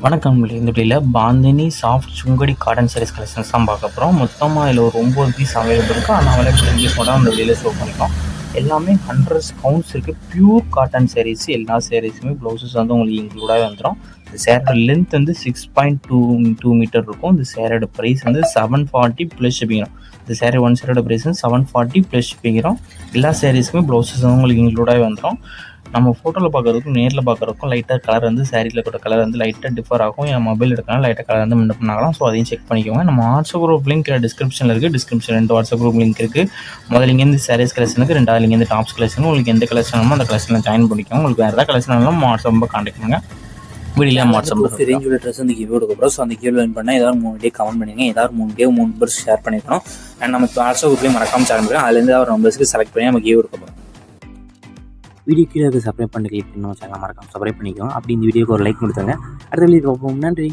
வணக்கம். இந்த வீடியோவில் bandhani soft sungudi cotton sarees collections தான் பார்க்க போகிறோம். மொத்தமாக இதில் ஒரு 9 பீஸ் அவைலபிள் இருக்குது. அந்த அவைலபிள் பீஸோட அந்த வீடியோவில் ஷோ பண்ணிக்கோம். எல்லாமே 100 கவுண்ட்ஸ் இருக்குது. Pure cotton sarees. எல்லா சாரீஸுமே ப்ளவுசஸ் வந்து உங்களுக்கு இன்க்ளூடாக வந்துடும். இந்த சேரோட லென்த் வந்து 6.2 மீட்டர் இருக்கும். இந்த சேரோட ப்ரைஸ் வந்து 740 ப்ளஸ் ஷிப்பிங். இந்த சேரீ ஒன் சேரோட ப்ரைஸ் வந்து 740 ப்ளஸ் ஷிப்பிங். எல்லா சாரீஸுமே ப்ளவுசஸ் வந்து உங்களுக்கு இன்க்ளூடாக வந்துடும். நம்ம ஃபோட்டோவில் பார்க்குறதுக்கும் நேரில் பார்க்குறதுக்கும் லைட்டாக கலர் வந்து சாரியில் இருக்கிற கலர் வந்து லைட்டாக டிஃபர் ஆகும். என் மொபைல் எடுக்கனால லைட்டாக கலர் வந்து மெயின்டைன் பண்ணாங்களாம். ஸோ அதையும் செக் பண்ணிக்கோங்க. நம்ம வாட்ஸ்அப் குரூப் லிங்க் டிஸ்கிரிப்ஷனில் இருக்குது. டிஸ்கிரிப்ஷன் 2 வாட்ஸ்அப் குரூப் லிங்க் இருக்குது. முதல்ல இங்கேருந்து சாரீஸ் கலெக்ஷனுக்கு, ரெண்டாவது இங்கேருந்து டாப்ஸ் கலெக்ஷன். உங்களுக்கு எந்த கலெக்ஷன் வேணுமோ அந்த கலெக்ஷனில் ஜாயின் பண்ணிக்கோங்க. உங்களுக்கு வேறு ஏதாவது கலெக்ஷன் வேணும் வாட்ஸ்அப் கான்டாக்ட் பண்ணுங்கள். வீடியோ வாட்ஸ்அப் ரேஞ்சோட ட்ரெஸ் வந்து கிவ் கொடுக்குறோம். ஸோ அந்த கிவ் வின் பண்ணால் ஏதாவது 3 டே கமெண்ட் பண்ணுங்க. ஏதாவது 3 நம்பர்ஸ் ஷேர் பண்ணிக்கணும். அண்ட் நம்ம வாட்ஸ்அப் குரூப்லேயும் மறக்காம ஷேர் பண்ணுறோம். அதுலேருந்து ஒரு நம்பர்ஸ்க்கு செலக்ட் பண்ணி நம்ம கிவ் கொடுக்க போகிறோம். வீடியோ கீழே சப்ஸ்கிரைப் பண்ணி கிளிக் பண்ணி சேனல் மறக்காம சப்ஸ்கிரைப் பண்ணிக்கோங்க. அப்படி இந்த வீடியோக்கு ஒரு லைக் கொடுத்துருங்க. அடுத்த வீடியோ பார்ப்போம். நன்றி.